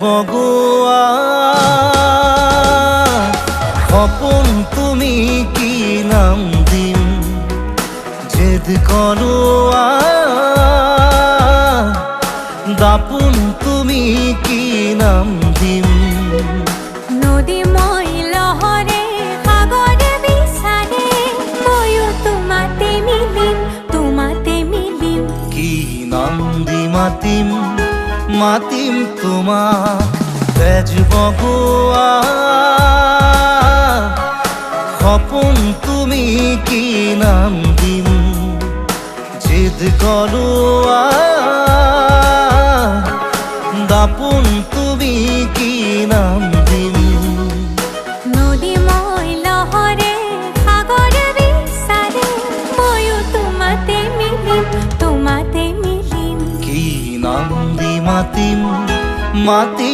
বগুয়া খপন তুমি কি নাম দিম জেদ করুয়া দাপুন তুমি কি নাম দিম নদী মই লহরে সাগরে বিচারে ময়ো তোমাতে মিলিম কি নাম দি মাতিম মাতিম তোমাক তেজ বগুয়া খপন তুমি কি নাম দিম জেদ করুয়া দাপুন তুমি কি নাম দিম নদী মই লহরে সাগরে বিচারে ময়ো তোমাতে মিলিম কি নাম দি মাতিম মাতিম